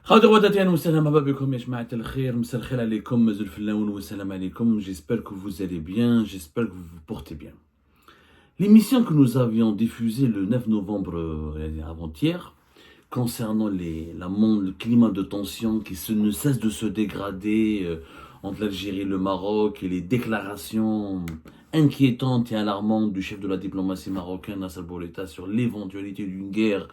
J'espère que vous allez bien, j'espère que vous vous portez bien. L'émission que nous avions diffusée le 9 novembre avant-hier, concernant le climat de tension qui ne cesse de se dégrader entre l'Algérie et le Maroc et les déclarations inquiétantes et alarmantes du chef de la diplomatie marocaine, Nasser Bourita, sur l'éventualité d'une guerre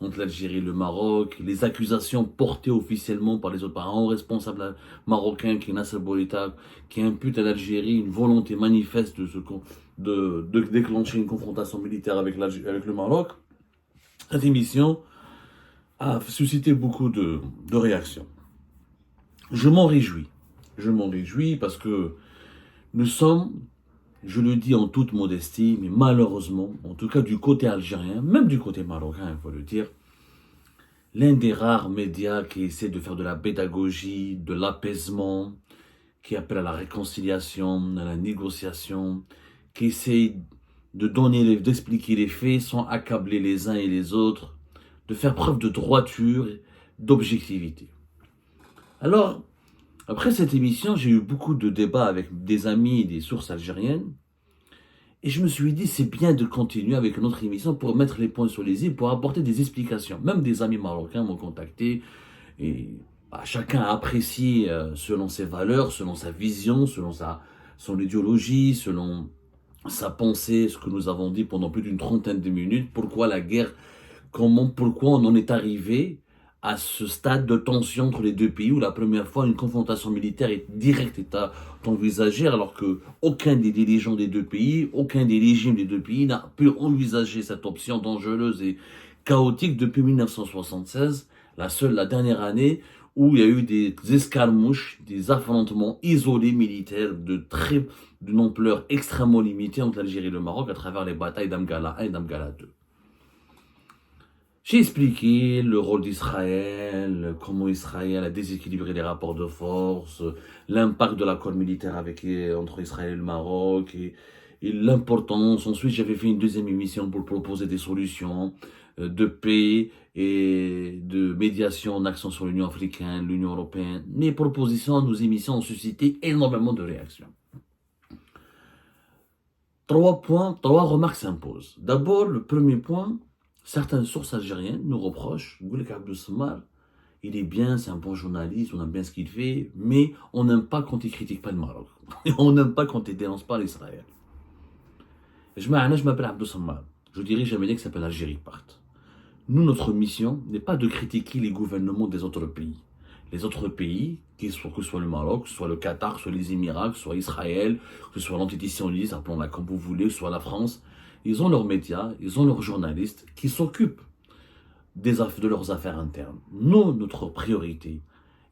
entre l'Algérie et le Maroc, les accusations portées officiellement par les autres parents responsables marocains, qui est Nasser Bourita, qui impute à l'Algérie une volonté manifeste de déclencher une confrontation militaire avec le Maroc. Cette émission a suscité beaucoup de réactions. Je m'en réjouis. Je m'en réjouis parce que nous sommes, je le dis en toute modestie, mais malheureusement, en tout cas du côté algérien, même du côté marocain, il faut le dire, l'un des rares médias qui essaie de faire de la pédagogie, de l'apaisement, qui appelle à la réconciliation, à la négociation, qui essaie d'expliquer les faits sans accabler les uns et les autres, de faire preuve de droiture, d'objectivité. Alors, après cette émission, j'ai eu beaucoup de débats avec des amis et des sources algériennes. Et je me suis dit, c'est bien de continuer avec notre émission pour mettre les points sur les i, pour apporter des explications. Même des amis marocains m'ont contacté. Et chacun a apprécié selon ses valeurs, selon sa vision, selon son idéologie, selon sa pensée, ce que nous avons dit pendant plus d'une trentaine de minutes. Pourquoi la guerre, pourquoi on en est arrivé à ce stade de tension entre les deux pays où la première fois une confrontation militaire directe est envisagée alors que aucun des dirigeants des deux pays, aucun des régimes des deux pays n'a pu envisager cette option dangereuse et chaotique depuis 1976, la dernière année où il y a eu des escarmouches, des affrontements isolés militaires d'une ampleur extrêmement limitée entre l'Algérie et le Maroc à travers les batailles d'Amgala 1 et d'Amgala 2. J'ai expliqué le rôle d'Israël, comment Israël a déséquilibré les rapports de force, l'impact de l'accord militaire entre Israël et le Maroc, et l'importance. Ensuite, j'avais fait une deuxième émission pour proposer des solutions de paix et de médiation en accent sur l'Union africaine, l'Union européenne. Mes propositions, nos émissions ont suscité énormément de réactions. Trois remarques s'imposent. D'abord, le premier point, certaines sources algériennes nous reprochent, Goulek Abdou Samar, il est bien, c'est un bon journaliste, on aime bien ce qu'il fait, mais on n'aime pas quand il critique pas le Maroc. On n'aime pas quand il dénonce pas l'Israël. Je m'appelle Abdou Samar, je dirige un média qui s'appelle Algérie Part. Nous, notre mission n'est pas de critiquer les gouvernements des autres pays. Les autres pays, que ce soit le Maroc, que ce soit le Qatar, que ce soit les Émirats, que ce soit Israël, que ce soit l'entité sioniste, appelons-la comme vous voulez, que ce soit la France, ils ont leurs médias, ils ont leurs journalistes qui s'occupent de leurs affaires internes. Nous, notre priorité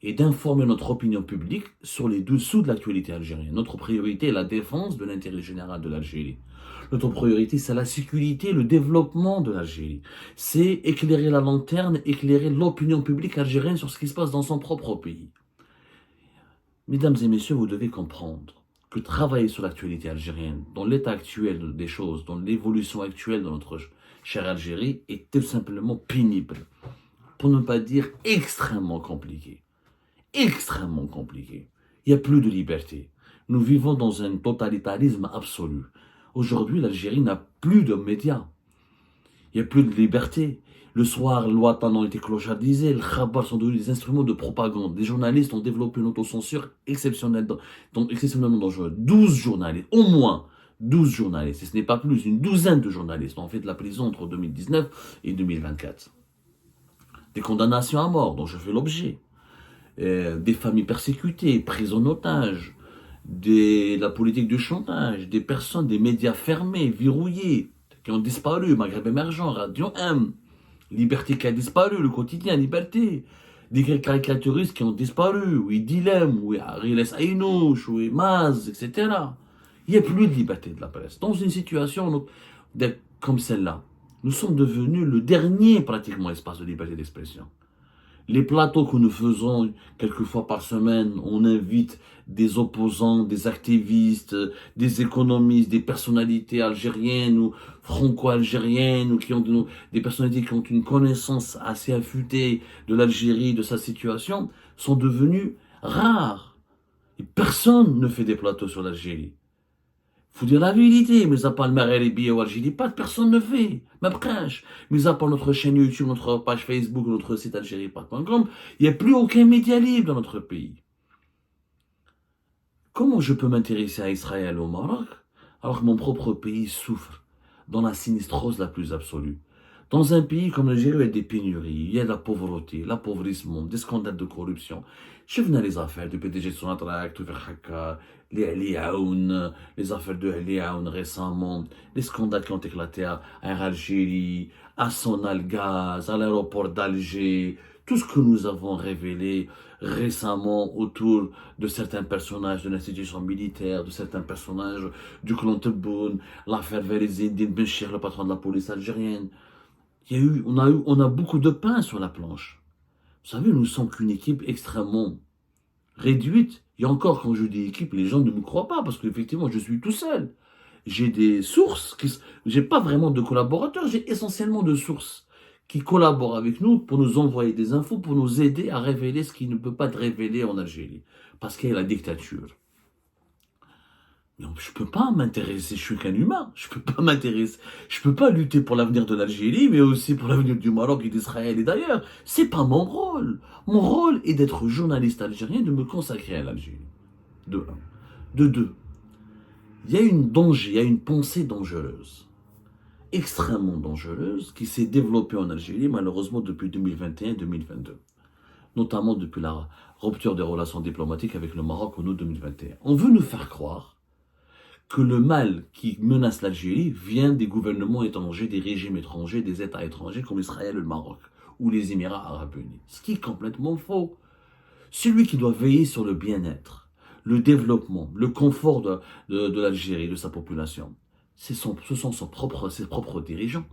est d'informer notre opinion publique sur les dessous de l'actualité algérienne. Notre priorité est la défense de l'intérêt général de l'Algérie. Notre priorité, c'est la sécurité, le développement de l'Algérie. C'est éclairer la lanterne, éclairer l'opinion publique algérienne sur ce qui se passe dans son propre pays. Mesdames et messieurs, vous devez comprendre que travailler sur l'actualité algérienne, dans l'état actuel des choses, dans l'évolution actuelle de notre chère Algérie, est tout simplement pénible. Pour ne pas dire extrêmement compliqué. Extrêmement compliqué. Il n'y a plus de liberté. Nous vivons dans un totalitarisme absolu. Aujourd'hui, l'Algérie n'a plus de médias. Il n'y a plus de liberté. Le soir, l'Ouatan ont été clochardisés, le Khabar sont devenus des instruments de propagande. Les journalistes ont développé une autocensure exceptionnellement dangereuse. 12 journalistes, au moins 12 journalistes, et ce n'est pas plus, une douzaine de journalistes ont fait de la prison entre 2019 et 2024. Des condamnations à mort dont je fais l'objet. Des familles persécutées, prises en otage, la politique du chantage, des personnes, des médias fermés, verrouillés, qui ont disparu, Maghreb émergent, Radio M, Liberté qui a disparu, le quotidien, Liberté, des caricaturistes qui ont disparu, oui, Dilem, oui, Ariles Aynouch, oui, Maz, etc. Il n'y a plus de liberté de la presse. Dans une situation comme celle-là, nous sommes devenus le dernier, pratiquement, espace de liberté d'expression. Les plateaux que nous faisons quelques fois par semaine, on invite des opposants, des activistes, des économistes, des personnalités algériennes ou franco-algériennes, ou des personnalités qui ont une connaissance assez affûtée de l'Algérie, de sa situation, sont devenus rares. Et personne ne fait des plateaux sur l'Algérie. Faut dire la vérité, mais à part le Maghrébi ou Algérie, pas personne ne fait. Ma prêche. Mais à part notre chaîne YouTube, notre page Facebook, notre site algériepat.com, il n'y a plus aucun média libre dans notre pays. Comment je peux m'intéresser à Israël ou au Maroc alors que mon propre pays souffre dans la sinistrose la plus absolue? Dans un pays comme l'Algérie, il y a des pénuries, il y a de la pauvreté, l'appauvrissement, des scandales de corruption. Je venais les affaires du PDG de Sonatrach, les Aoun, les affaires de Ali Aoun récemment, les scandales qui ont éclaté à Air Algérie, à Sonal Gaz, à l'aéroport d'Alger, tout ce que nous avons révélé récemment autour de certains personnages de l'institution militaire, de certains personnages du clan Tebboune, l'affaire Verizine Benchir, le patron de la police algérienne. On a beaucoup de pain sur la planche. Vous savez, nous ne sommes qu'une équipe extrêmement réduite. Et encore, quand je dis équipe, les gens ne me croient pas, parce qu'effectivement, je suis tout seul. J'ai des sources, j'ai pas vraiment de collaborateurs, j'ai essentiellement de sources qui collaborent avec nous pour nous envoyer des infos, pour nous aider à révéler ce qui ne peut pas être révélé en Algérie. Parce qu'il y a la dictature. Non, je peux pas m'intéresser, je suis qu'un humain, je peux pas m'intéresser, je peux pas lutter pour l'avenir de l'Algérie, mais aussi pour l'avenir du Maroc et d'Israël et d'ailleurs. C'est pas mon rôle. Mon rôle est d'être journaliste algérien, de me consacrer à l'Algérie. De un. De deux. Il y a il y a une pensée dangereuse, extrêmement dangereuse, qui s'est développée en Algérie, malheureusement, depuis 2021-2022. Notamment depuis la rupture des relations diplomatiques avec le Maroc en août 2021. On veut nous faire croire que le mal qui menace l'Algérie vient des gouvernements étrangers, des régimes étrangers, des États étrangers comme Israël et le Maroc, ou les Émirats arabes unis. Ce qui est complètement faux. Celui qui doit veiller sur le bien-être, le développement, le confort de l'Algérie, de sa population, ce sont ses propres dirigeants.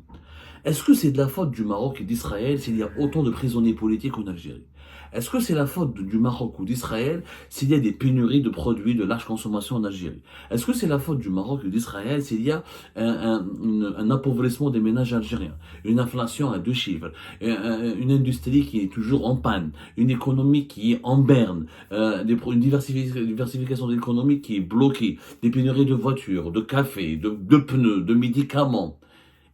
Est-ce que c'est de la faute du Maroc et d'Israël s'il y a autant de prisonniers politiques en Algérie? Est-ce que c'est la faute du Maroc ou d'Israël s'il y a des pénuries de produits de large consommation en Algérie? Est-ce que c'est la faute du Maroc ou d'Israël s'il y a un appauvrissement des ménages algériens, une inflation à 2 chiffres, une industrie qui est toujours en panne, une économie qui est en berne, une diversification de l'économie qui est bloquée, des pénuries de voitures, de café, de pneus, de médicaments,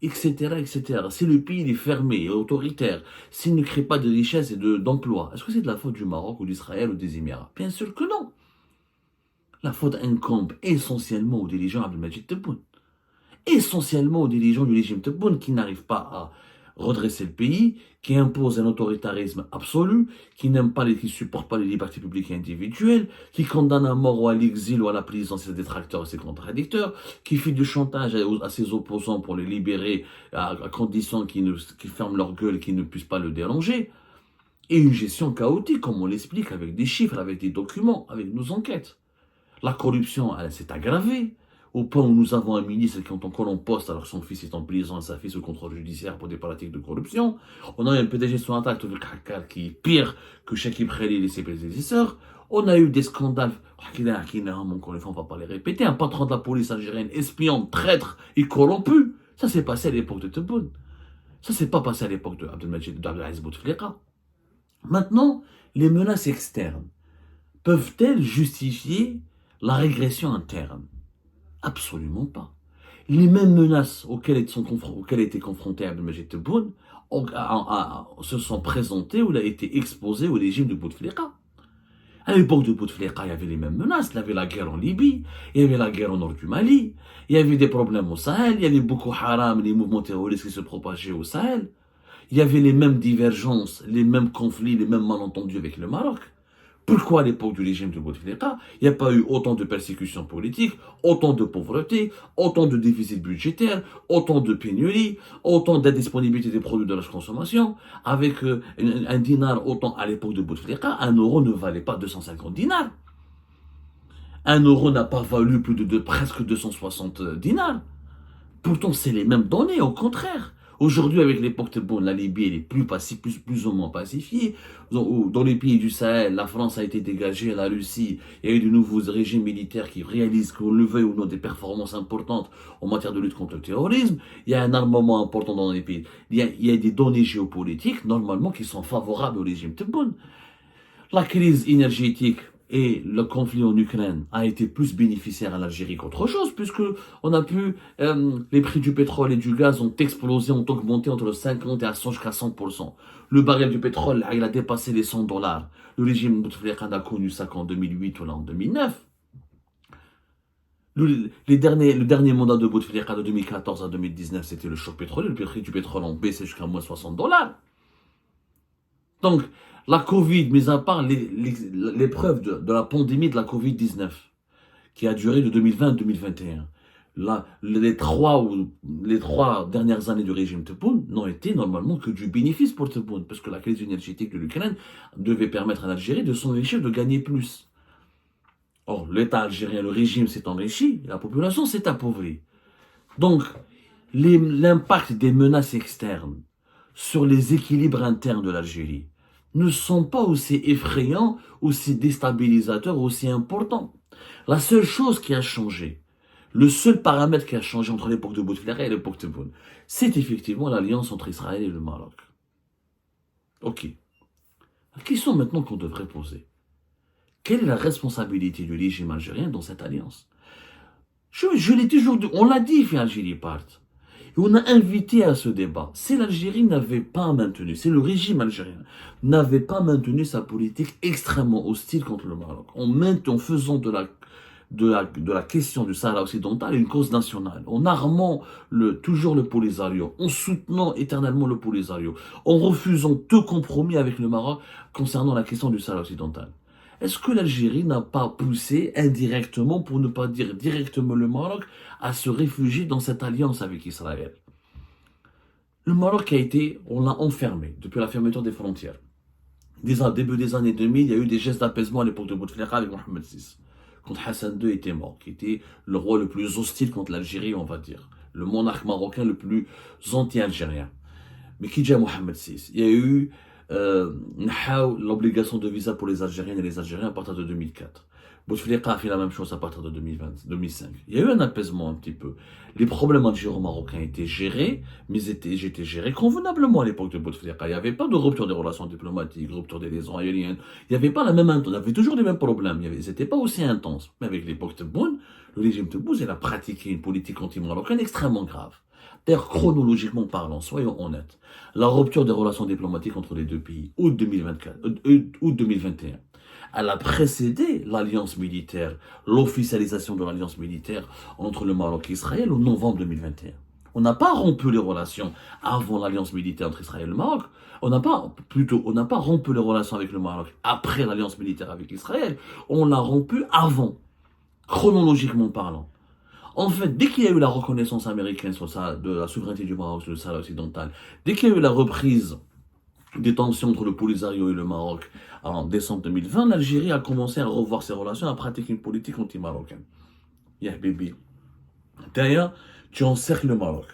etc., etc. Si le pays est fermé et autoritaire, s'il ne crée pas de richesse et d'emploi, est-ce que c'est de la faute du Maroc ou d'Israël ou des Émirats? Bien sûr que non. La faute incombe essentiellement aux dirigeants Abdelmadjid Tebboune. Essentiellement aux dirigeants du régime Tebboune qui n'arrivent pas à redresser le pays, qui impose un autoritarisme absolu, qui qui supporte pas les libertés publiques et individuelles, qui condamne à mort ou à l'exil ou à la prison ses détracteurs et ses contradicteurs, qui fait du chantage à ses opposants pour les libérer à condition qu'ils ferment leur gueule et qu'ils ne puissent pas le déranger, et une gestion chaotique, comme on l'explique, avec des chiffres, avec des documents, avec nos enquêtes. La corruption, elle s'est aggravée, au point où nous avons un ministre qui est encore en poste alors que son fils est en prison et sa fille sous contrôle judiciaire pour des pratiques de corruption. On a eu un PDG sur un acte de Kakar qui est pire que Chekib Khalil et ses prédécesseurs. On a eu des scandales, encore une fois, on ne va pas les répéter, un patron de la police algérienne, espion, traître et corrompu. Ça s'est passé à l'époque de Tebboune. Ça s'est pas passé à l'époque de Abdelmadjid d'Abdelaziz Bouteflika. Maintenant, les menaces externes peuvent-elles justifier la régression interne? Absolument pas. Les mêmes menaces auxquelles était confronté Abdelmadjid Tebboune se sont présentées ou a été exposées au régime de Bouteflika. À l'époque de Bouteflika, il y avait les mêmes menaces. Il y avait la guerre en Libye, il y avait la guerre au nord du Mali, il y avait des problèmes au Sahel, il y avait Boko Haram, les mouvements terroristes qui se propageaient au Sahel. Il y avait les mêmes divergences, les mêmes conflits, les mêmes malentendus avec le Maroc. Pourquoi à l'époque du régime de Bouteflika, il n'y a pas eu autant de persécutions politiques, autant de pauvreté, autant de déficit budgétaire, autant de pénuries, autant d'indisponibilité des produits de la consommation, avec un dinar, autant à l'époque de Bouteflika, 1 euro ne valait pas 250 dinars. 1 euro n'a pas valu plus de presque 260 dinars. Pourtant, c'est les mêmes données, au contraire. Aujourd'hui, avec l'époque Tebboune, la Libye elle est plus ou moins pacifiée. Dans les pays du Sahel, la France a été dégagée, la Russie, il y a eu de nouveaux régimes militaires qui réalisent, qu'on le veuille ou non, des performances importantes en matière de lutte contre le terrorisme. Il y a un armement important dans les pays. Il y a des données géopolitiques, normalement, qui sont favorables au régime Tebboune. La crise énergétique et le conflit en Ukraine a été plus bénéficiaire à l'Algérie qu'autre chose, puisque on a pu, les prix du pétrole et du gaz ont explosé, ont augmenté entre 50 et jusqu'à 100%. Le baril du pétrole, il a dépassé les $100. Le régime Bouteflika n'a connu ça qu'en 2008 ou en 2009. Le dernier mandat de Bouteflika de 2014 à 2019, c'était le choc pétrolier. Le prix du pétrole a baissé jusqu'à moins $60. Donc, la Covid, mis à part l'épreuve de la pandémie de la Covid-19, qui a duré de 2020 à 2021, les trois dernières années du régime Tebboune n'ont été normalement que du bénéfice pour Tebboune, parce que la crise énergétique de l'Ukraine devait permettre à l'Algérie de s'enrichir, de gagner plus. Or, l'État algérien, le régime s'est enrichi, et la population s'est appauvrie. Donc, l'impact des menaces externes sur les équilibres internes de l'Algérie ne sont pas aussi effrayants, aussi déstabilisateurs, aussi importants. La seule chose qui a changé, le seul paramètre qui a changé entre l'époque de Bouteflika et l'époque de Tebboune, c'est effectivement l'alliance entre Israël et le Maroc. Ok. La question maintenant qu'on devrait poser, quelle est la responsabilité du régime algérien dans cette alliance? Je l'ai toujours dit, on l'a dit, Algérie part. Et on a invité à ce débat. Si l'Algérie n'avait pas maintenu, si le régime algérien n'avait pas maintenu sa politique extrêmement hostile contre le Maroc, en faisant de la question du Sahara occidental une cause nationale, en armant toujours le Polisario, en soutenant éternellement le Polisario, en refusant tout compromis avec le Maroc concernant la question du Sahara occidental. Est-ce que l'Algérie n'a pas poussé indirectement, pour ne pas dire directement, le Maroc à se réfugier dans cette alliance avec Israël? Le Maroc on l'a enfermé depuis la fermeture des frontières. Début des années 2000, il y a eu des gestes d'apaisement à l'époque de Bouteflika avec Mohamed VI, quand Hassan II était mort, qui était le roi le plus hostile contre l'Algérie, on va dire, le monarque marocain le plus anti-algérien. Mais qui dit à Mohamed VI, il y a eu l'obligation de visa pour les Algériennes et les Algériens à partir de 2004. Bouteflika a fait la même chose à partir de 2005. Il y a eu un apaisement un petit peu. Les problèmes algéro-marocains étaient gérés, mais étaient gérés convenablement à l'époque de Bouteflika. Il n'y avait pas de rupture des relations diplomatiques, rupture des liaisons aériennes. Il n'y avait pas il y avait toujours les mêmes problèmes. Ils n'étaient pas aussi intenses. Mais avec l'époque de Tebboune, le régime de Tebboune, il a pratiqué une politique anti-marocaine extrêmement grave. D'ailleurs, chronologiquement parlant, soyons honnêtes, la rupture des relations diplomatiques entre les deux pays, août 2021, elle a précédé l'alliance militaire, l'officialisation de l'alliance militaire entre le Maroc et Israël en novembre 2021. On n'a pas rompu les relations avant l'alliance militaire entre Israël et le Maroc. On n'a pas rompu les relations avec le Maroc après l'alliance militaire avec Israël. On l'a rompu avant, chronologiquement parlant. En fait, dès qu'il y a eu la reconnaissance américaine de la souveraineté du Maroc sur le Sahara occidental, dès qu'il y a eu la reprise des tensions entre le Polisario et le Maroc en décembre 2020, l'Algérie a commencé à revoir ses relations, à pratiquer une politique anti-marocaine. Ya Bibi. Derrière, tu encercles le Maroc,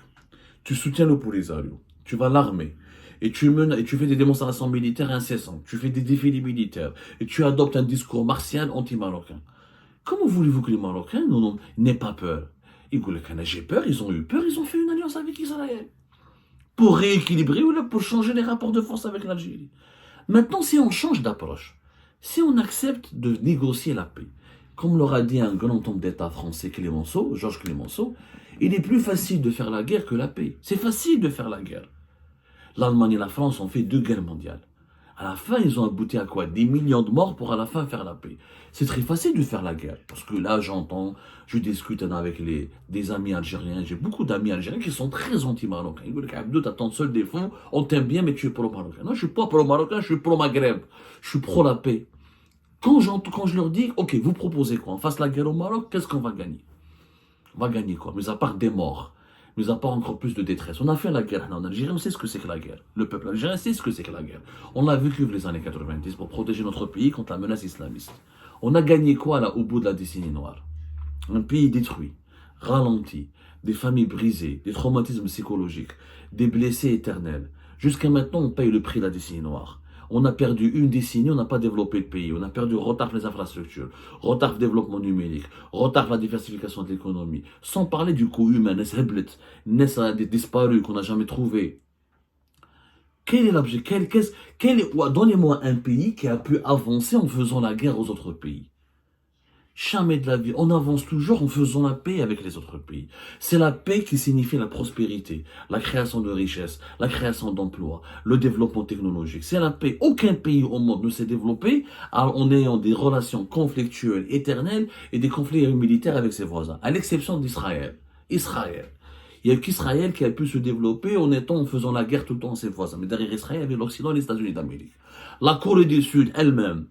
tu soutiens le Polisario, tu vas l'armer, et tu fais des démonstrations militaires incessantes, tu fais des défilés militaires, et tu adoptes un discours martial anti-marocain. Comment voulez-vous que les Marocains n'aient pas peur? Ils disent que j'ai peur, ils ont eu peur, ils ont fait une alliance avec Israël. Pour rééquilibrer ou pour changer les rapports de force avec l'Algérie. Maintenant, si on change d'approche, si on accepte de négocier la paix, comme l'aura dit un grand homme d'État français, Georges Clemenceau, il est plus facile de faire la guerre que la paix. C'est facile de faire la guerre. L'Allemagne et la France ont fait 2 guerres mondiales. À la fin, ils ont abouti à quoi? Des millions de morts pour à la fin faire la paix. C'est très facile de faire la guerre. Parce que là, je discute avec des amis algériens. J'ai beaucoup d'amis algériens qui sont très anti-marocains. Ils disent Abdou, t'as ton seul défaut, on t'aime bien, mais tu es pro-marocain. Non, je suis pas pro-marocain, je suis pro-Maghreb. Je suis pro la paix. Quand je leur dis, ok, vous proposez quoi? On fasse la guerre au Maroc, qu'est-ce qu'on va gagner? On va gagner quoi? Mais à part des morts. Nous apporte encore plus de détresse. On a fait la guerre en Algérie, on sait ce que c'est que la guerre. Le peuple algérien sait ce que c'est que la guerre. On l'a vécu les années 90 pour protéger notre pays contre la menace islamiste. On a gagné quoi là au bout de la décennie noire? Un pays détruit, ralenti, des familles brisées, des traumatismes psychologiques, des blessés éternels. Jusqu'à maintenant, on paye le prix de la décennie noire. On a perdu une décennie, on n'a pas développé le pays. On a perdu retard les infrastructures, retard le développement numérique, retard la diversification de l'économie. Sans parler du coût humain, Nes a disparu, qu'on n'a jamais trouvé. Quel est l'objet Donnez-moi un pays qui a pu avancer en faisant la guerre aux autres pays. Jamais de la vie. On avance toujours en faisant la paix avec les autres pays. C'est la paix qui signifie la prospérité, la création de richesses, la création d'emplois, le développement technologique. C'est la paix. Aucun pays au monde ne s'est développé en ayant des relations conflictuelles éternelles et des conflits militaires avec ses voisins, à l'exception d'Israël. Israël. Il n'y a qu'Israël qui a pu se développer en faisant la guerre tout le temps à ses voisins. Mais derrière Israël, il y avait l'Occident et les États-Unis d'Amérique. La Corée du Sud elle-même,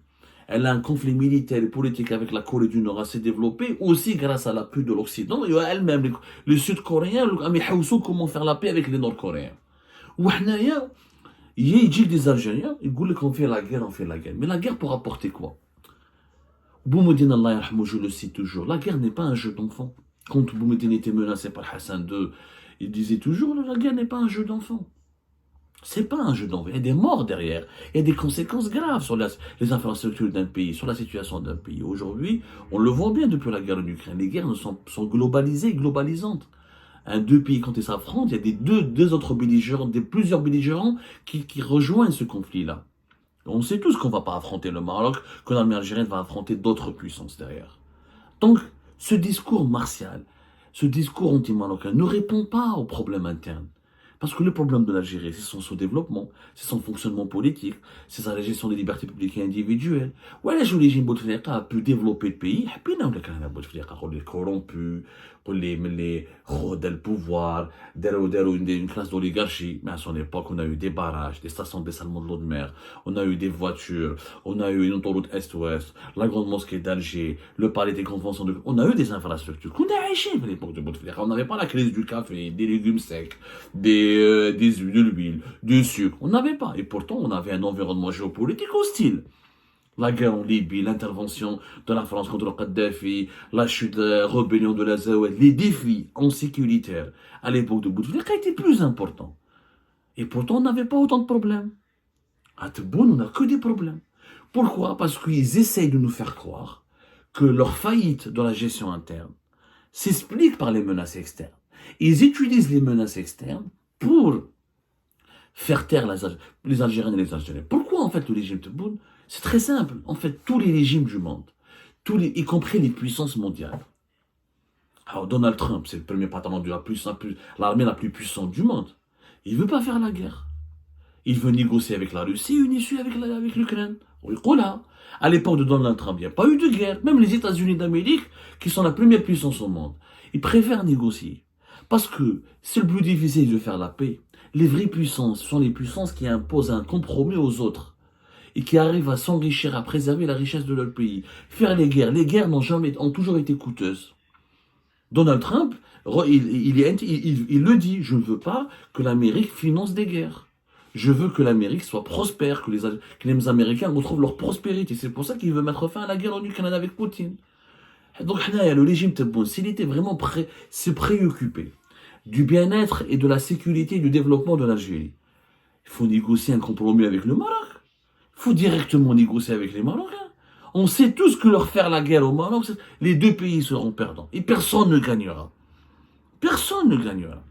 elle a un conflit militaire et politique avec la Corée du Nord assez développé, aussi grâce à l'appui de l'Occident, et elle-même, les Sud-Coréens, ils comment faire la paix avec les Nord-Coréens. Il y a des Algériens, ils disent qu'on fait la guerre, on fait la guerre. Mais la guerre pour apporter quoi? Boumedine Allah yarhamou, je le cite toujours, la guerre n'est pas un jeu d'enfant. Quand Boumedine était menacé par Hassan II, il disait toujours, la guerre n'est pas un jeu d'enfant. C'est pas un jeu d'envie. Il y a des morts derrière. Il y a des conséquences graves sur les infrastructures d'un pays, sur la situation d'un pays. Aujourd'hui, on le voit bien depuis la guerre en Ukraine. Les guerres sont globalisées, globalisantes. Deux pays, quand ils s'affrontent, il y a deux autres belligérants, plusieurs belligérants qui rejoignent ce conflit-là. On sait tous qu'on ne va pas affronter le Maroc, que l'armée algérienne va affronter d'autres puissances derrière. Donc, ce discours martial, ce discours anti-marocain ne répond pas aux problèmes internes. Parce que le problème de l'Algérie, c'est son sous-développement, c'est son fonctionnement politique, c'est sa gestion des libertés publiques et individuelles. Ouais, le régime Bouteflika a pu développer le pays, et puis non, les corrompus, les rodent le pouvoir, une classe d'oligarchie. Mais à son époque, on a eu des barrages, des stations de dessalement de l'eau de mer, on a eu des voitures, on a eu une autoroute Est-Ouest, la grande mosquée d'Alger, le palais des conventions de... On a eu des infrastructures qu'on a acheté à l'époque de Bouteflika. On n'avait pas la crise du café, des légumes secs, de l'huile, du sucre. On n'avait pas. Et pourtant, on avait un environnement géopolitique hostile. La guerre en Libye, l'intervention de la France contre le Kadhafi, la chute de la rébellion de l'Azawad, les défis en sécuritaire à l'époque de Bouteflika étaient plus importants. Et pourtant, on n'avait pas autant de problèmes. À Tebboune, on n'a que des problèmes. Pourquoi? Parce qu'ils essayent de nous faire croire que leur faillite dans la gestion interne s'explique par les menaces externes. Ils utilisent les menaces externes pour faire taire les Algériens et les Algériens. Pourquoi en fait le régime Tebboune? C'est très simple. En fait, tous les régimes du monde, y compris les puissances mondiales. Alors Donald Trump, c'est le premier patron de l'armée la plus puissante du monde. Il ne veut pas faire la guerre. Il veut négocier avec la Russie une issue avec l'Ukraine. À l'époque de Donald Trump, il n'y a pas eu de guerre. Même les États-Unis d'Amérique, qui sont la première puissance au monde, ils préfèrent négocier. Parce que c'est le plus difficile de faire la paix. Les vraies puissances sont les puissances qui imposent un compromis aux autres et qui arrivent à s'enrichir, à préserver la richesse de leur pays. Faire les guerres ont toujours été coûteuses. Donald Trump, il le dit, je ne veux pas que l'Amérique finance des guerres. Je veux que l'Amérique soit prospère, que les Américains retrouvent leur prospérité. C'est pour ça qu'il veut mettre fin à la guerre en Ukraine avec Poutine. Donc, le régime Tebboune, s'il était vraiment se préoccuper du bien-être et de la sécurité et du développement de l'Algérie, il faut négocier un compromis avec le Maroc. Il faut directement négocier avec les Marocains. On sait tous que leur faire la guerre au Maroc, les deux pays seront perdants. Et personne ne gagnera. Personne ne gagnera.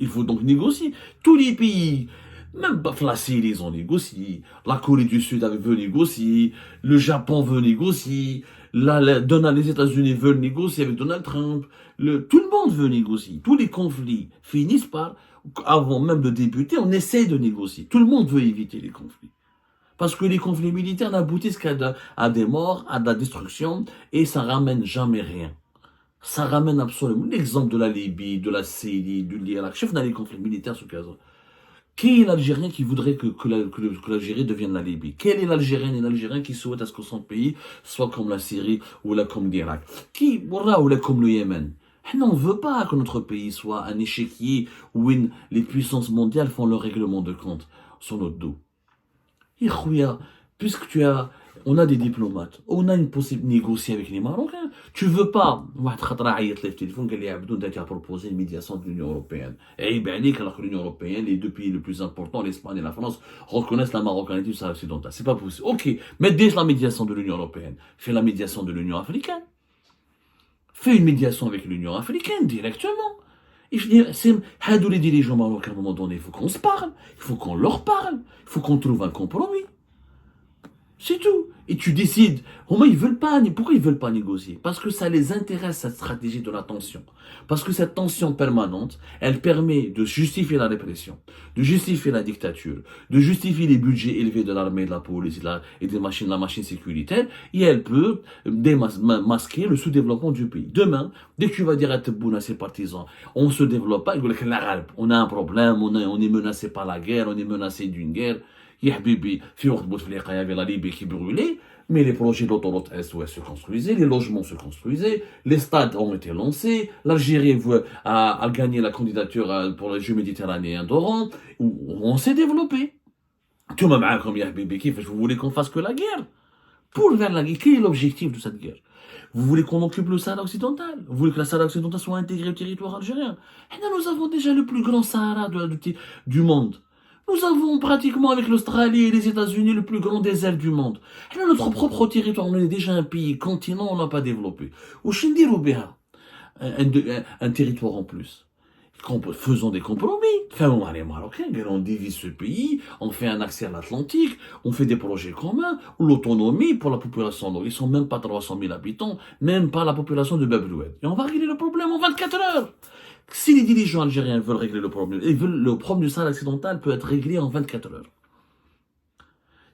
Il faut donc négocier. Tous les pays, même la Syrie, ils ont négocié. La Corée du Sud veut négocier. Le Japon veut négocier. Les États-Unis veulent négocier avec Donald Trump. Tout le monde veut négocier. Tous les conflits finissent par, avant même de débuter, on essaie de négocier. Tout le monde veut éviter les conflits. Parce que les conflits militaires n'aboutissent qu'à des morts, à de la destruction, et ça ramène jamais rien. Ça ramène absolument. L'exemple de la Libye, de la Syrie, de l'Irak, chef dans les conflits militaires sous Gaza. Qui est l'Algérien qui voudrait que l'Algérie devienne la Libye? Quel est l'Algérien et l'Algérien qui souhaite à ce que son pays soit comme la Syrie ou comme l'Irak? Ou comme le Yémen? On ne veut pas que notre pays soit un échiquier où les puissances mondiales font leur règlement de compte sur notre dos. puisque on a des diplomates, on a une possibilité de négocier avec les Marocains. Tu veux pas, a proposé une médiation de l'Union Européenne. Et bien, alors que l'Union Européenne, les deux pays les plus importants, l'Espagne et la France, reconnaissent la marocanité du Sahara occidental. C'est pas possible. Ok, mais déjà la médiation de l'Union Européenne, fais la médiation de l'Union africaine. Fais une médiation avec l'Union africaine directement. Et je dis, les dirigeants marocains, à un moment donné, il faut qu'on se parle, il faut qu'on leur parle, il faut qu'on trouve un compromis. C'est tout. Et tu décides. Au moins, pourquoi ils veulent pas négocier? Parce que ça les intéresse, cette stratégie de la tension. Parce que cette tension permanente, elle permet de justifier la répression, de justifier la dictature, de justifier les budgets élevés de l'armée, de la police et la machine sécuritaire, et elle peut masquer le sous-développement du pays. Demain, dès que tu vas dire à Tebboune, à ses partisans, on se développe pas, on a un problème, on est menacé par la guerre, on est menacé d'une guerre. يا حبيبي في وقت بوتفليقه il y avait la Libye qui brûlait, mais les projets d'autoroute Est-Ouest se construisaient, les logements se construisaient, les stades ont été lancés, l'Algérie a gagné la candidature pour les Jeux méditerranéens d'Oran, où on s'est développé. Tu m'as dit comme يا حبيبي, vous voulez qu'on fasse que la guerre? Pour faire la guerre, quel est l'objectif de cette guerre? Vous voulez qu'on occupe le Sahara occidental? Vous voulez que la Sahara occidental soit intégrée au territoire algérien? Et là, nous avons déjà le plus grand Sahara du monde. Nous avons pratiquement avec l'Australie et les États-Unis le plus grand désert du monde. Et là, notre propre territoire, on est déjà un pays, continent, on n'a pas développé. Ou un territoire en plus. Faisons des compromis. Faisons les Marocains, on divise ce pays, on fait un accès à l'Atlantique, on fait des projets communs, ou l'autonomie pour la population. Donc, ils sont même pas 300 000 habitants, même pas la population de Babloued. Et on va régler le problème en 24 heures. Si les dirigeants algériens veulent régler le problème, le problème du Sahara occidental peut être réglé en 24 heures.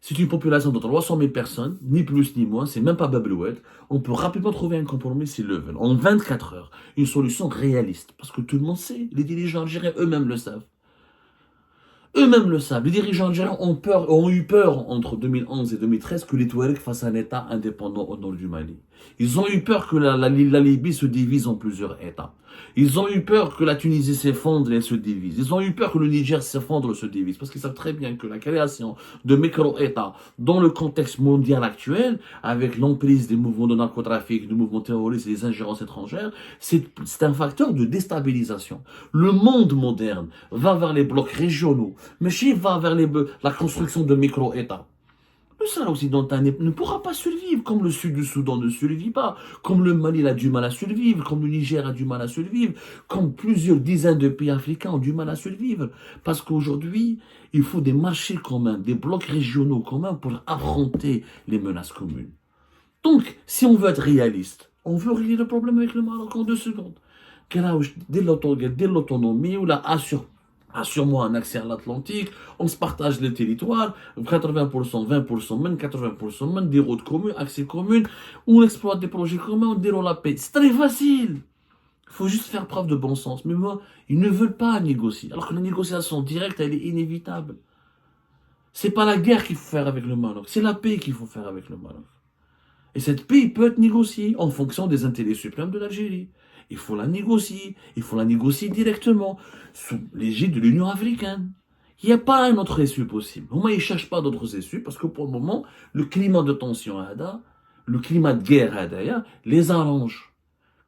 C'est une population de 300 000 personnes, ni plus ni moins, c'est même pas Babloued. On peut rapidement trouver un compromis s'ils le veulent. En 24 heures, une solution réaliste. Parce que tout le monde sait, les dirigeants algériens eux-mêmes le savent. Eux-mêmes le savent. Les dirigeants algériens ont eu peur entre 2011 et 2013 que les Touaregs fassent un État indépendant au nord du Mali. Ils ont eu peur que la Libye se divise en plusieurs États. Ils ont eu peur que la Tunisie s'effondre et se divise. Ils ont eu peur que le Niger s'effondre et se divise. Parce qu'ils savent très bien que la création de micro-États dans le contexte mondial actuel, avec l'emprise des mouvements de narcotrafic, des mouvements terroristes et des ingérences étrangères, c'est un facteur de déstabilisation. Le monde moderne va vers les blocs régionaux, mais Chine va vers la construction de micro-États. Le Sahara occidental ne pourra pas survivre, comme le sud du Soudan ne survit pas, comme le Mali a du mal à survivre, comme le Niger a du mal à survivre, comme plusieurs dizaines de pays africains ont du mal à survivre. Parce qu'aujourd'hui, il faut des marchés communs, des blocs régionaux communs pour affronter les menaces communes. Donc, si on veut être réaliste, on veut régler le problème avec le Maroc en 2 secondes. Dès l'autonomie, ou la assure-moi un accès à l'Atlantique, on se partage le territoire, 80%, 20%, même 80%, même des routes communes, accès commun, on exploite des projets communs, on déroule la paix. C'est très facile. Il faut juste faire preuve de bon sens. Mais moi, ils ne veulent pas négocier. Alors que la négociation directe, elle est inévitable. C'est pas la guerre qu'il faut faire avec le Maroc, c'est la paix qu'il faut faire avec le Maroc. Et cette paix peut être négociée en fonction des intérêts suprêmes de l'Algérie. Il faut la négocier directement, sous l'égide de l'Union africaine. Il n'y a pas un autre issue possible. Au moins, ils ne cherchent pas d'autres issues, parce que pour le moment, le climat de tension le climat de guerre les arrange.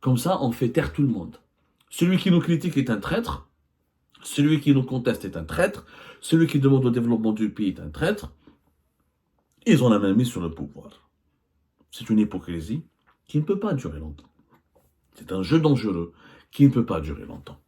Comme ça, on fait taire tout le monde. Celui qui nous critique est un traître, celui qui nous conteste est un traître, celui qui demande le développement du pays est un traître. Ils ont la main mise sur le pouvoir. C'est une hypocrisie qui ne peut pas durer longtemps. C'est un jeu dangereux qui ne peut pas durer longtemps.